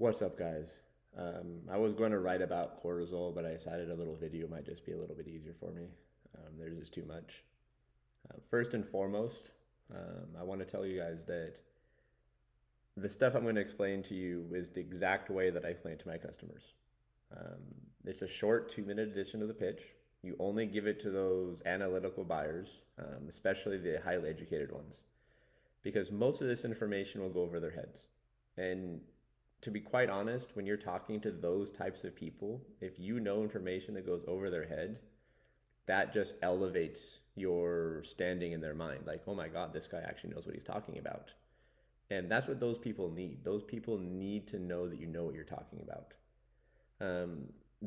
What's up, guys? I was going to write about cortisol, but I decided a little video might just be a little bit easier for me. There's just too much. First and foremost, I want to tell you guys that the stuff I'm going to explain to you is the exact way that I explain it to my customers. It's a short 2-minute edition of the pitch. You only give it to those analytical buyers, especially the highly educated ones, because most of this information will go over their heads. And to be quite honest, when you're talking to those types of people, if you know information that goes over their head, that just elevates your standing in their mind. Like, oh my God, this guy actually knows what he's talking about. And that's what those people need. Those people need to know that you know what you're talking about.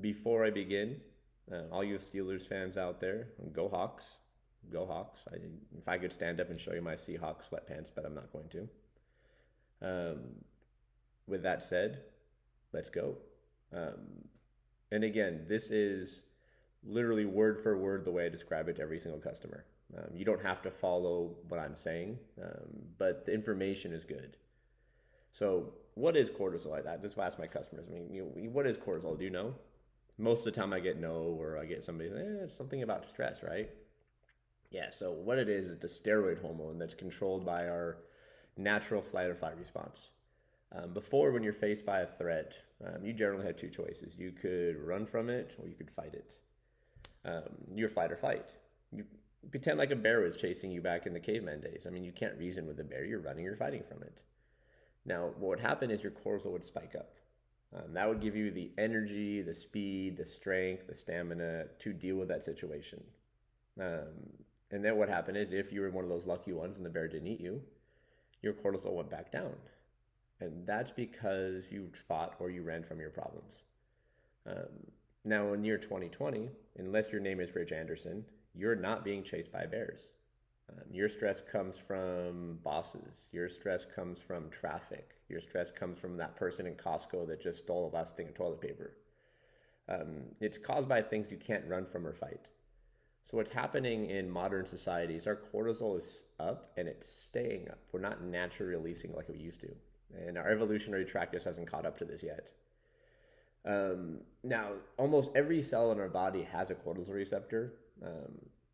Before I begin, all you Steelers fans out there, go Hawks. Go Hawks. If I could stand up and show you my Seahawks sweatpants, but I'm not going to. With that said, let's go. And again, this is literally word for word the way I describe it to every single customer. You don't have to follow what I'm saying, but the information is good. So what is cortisol? I just ask my customers, what is cortisol? Do you know? Most of the time I get no, or I get somebody saying, it's something about stress, right? Yeah, so what it is, it's a steroid hormone that's controlled by our natural flight or fight response. Before, when you're faced by a threat, you generally had two choices. You could run from it or you could fight it. You're fight or fight. You pretend like a bear was chasing you back in the caveman days. You can't reason with the bear. You're running, you're fighting from it. Now, what would happen is your cortisol would spike up. That would give you the energy, the speed, the strength, the stamina to deal with that situation. And then what happened is, if you were one of those lucky ones and the bear didn't eat you, your cortisol went back down. And that's because you fought or you ran from your problems. Now, in year 2020, unless your name is Rich Anderson, you're not being chased by bears. Your stress comes from bosses. Your stress comes from traffic. Your stress comes from that person in Costco that just stole the last thing of toilet paper. It's caused by things you can't run from or fight. So what's happening in modern societies, our cortisol is up and it's staying up. We're not naturally releasing like we used to. And our evolutionary tract just hasn't caught up to this yet. Now, almost every cell in our body has a cortisol receptor.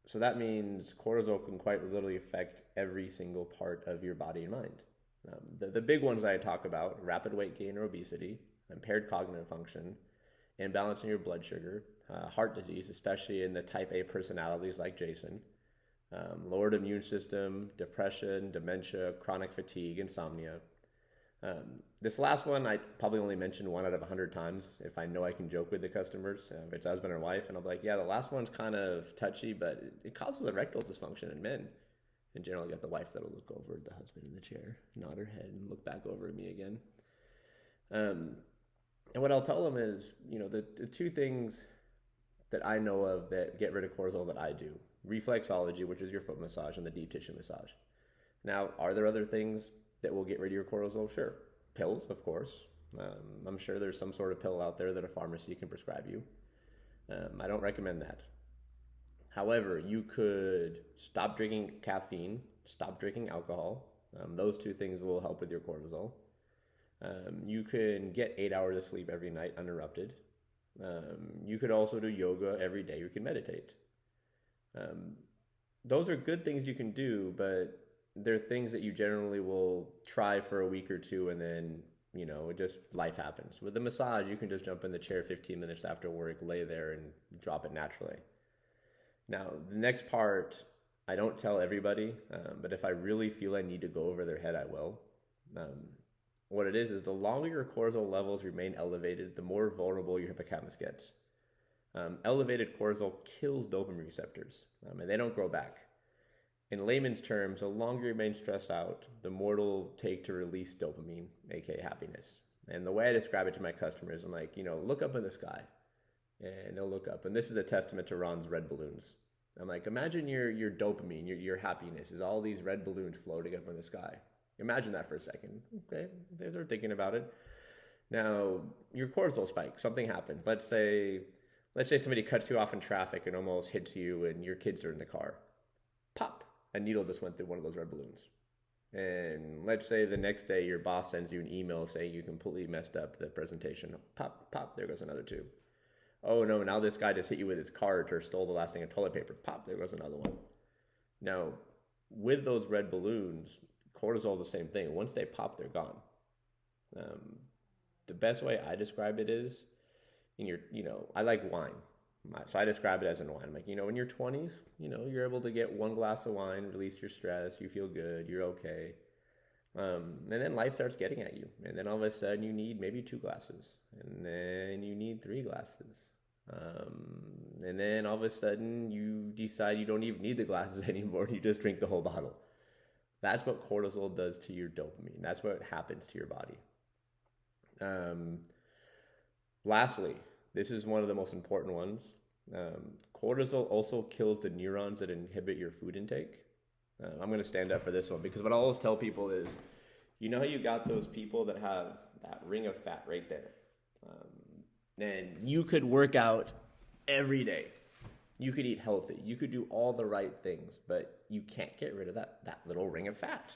So that means cortisol can quite literally affect every single part of your body and mind. The big ones I talk about: rapid weight gain or obesity, impaired cognitive function, imbalance in your blood sugar, heart disease, especially in the type A personalities like Jason, lowered immune system, depression, dementia, chronic fatigue, insomnia. This last one, I probably only mentioned 1 out of 100 times if I know I can joke with the customers. If it's husband or wife, and I'll be like, yeah, the last one's kind of touchy, but it causes erectile dysfunction in men. And generally, I got the wife that'll look over at the husband in the chair, nod her head, and look back over at me again. And what I'll tell them is, the two things that I know of that get rid of cortisol that I do: reflexology, which is your foot massage, and the deep tissue massage. Now, are there other things that will get rid of your cortisol? Sure. Pills, of course. I'm sure there's some sort of pill out there that a pharmacy can prescribe you. I don't recommend that. However, you could stop drinking caffeine, stop drinking alcohol. Those two things will help with your cortisol. You can get 8 hours of sleep every night uninterrupted. You could also do yoga every day. You can meditate. Those are good things you can do, but they're things that you generally will try for a week or two, and then, just life happens. With the massage, you can just jump in the chair 15 minutes after work, lay there, and drop it naturally. Now, the next part, I don't tell everybody, but if I really feel I need to go over their head, I will. What it is the longer your cortisol levels remain elevated, the more vulnerable your hippocampus gets. Elevated cortisol kills dopamine receptors, and they don't grow back. In layman's terms, the longer you remain stressed out, the more it'll take to release dopamine, aka happiness. And the way I describe it to my customers, I'm like, look up in the sky. And they'll look up. And this is a testament to Ron's red balloons. I'm like, imagine your dopamine, your happiness is all these red balloons floating up in the sky. Imagine that for a second. Okay, they're thinking about it. Now, your cortisol spikes. Something happens. Let's say somebody cuts you off in traffic and almost hits you, and your kids are in the car. Pop. A needle just went through one of those red balloons. And let's say the next day your boss sends you an email saying you completely messed up the presentation. Pop, pop, there goes another tube. Oh no, now this guy just hit you with his cart or stole the last thing of toilet paper. Pop, there goes another one. Now, with those red balloons, cortisol is the same thing. Once they pop, they're gone. Um, the best way I describe it is in your, I like wine. So I describe it as in wine. I'm like, in your 20s, you're able to get one glass of wine, release your stress, you feel good, you're okay. And then life starts getting at you. And then all of a sudden you need maybe 2 glasses. And then you need 3 glasses. And then all of a sudden you decide you don't even need the glasses anymore. You just drink the whole bottle. That's what cortisol does to your dopamine. That's what happens to your body. Lastly, this is one of the most important ones. Cortisol also kills the neurons that inhibit your food intake. I'm going to stand up for this one because what I always tell people is, how you got those people that have that ring of fat right there. And you could work out every day. You could eat healthy. You could do all the right things, but you can't get rid of that little ring of fat.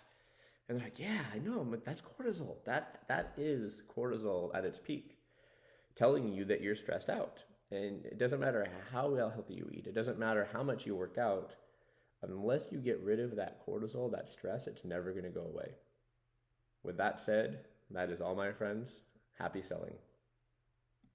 And they're like, yeah, I know, but that's cortisol. That is cortisol at its peak, telling you that you're stressed out. And it doesn't matter how healthy you eat. It doesn't matter how much you work out. Unless you get rid of that cortisol, that stress, it's never going to go away. With that said, that is all, my friends. Happy selling.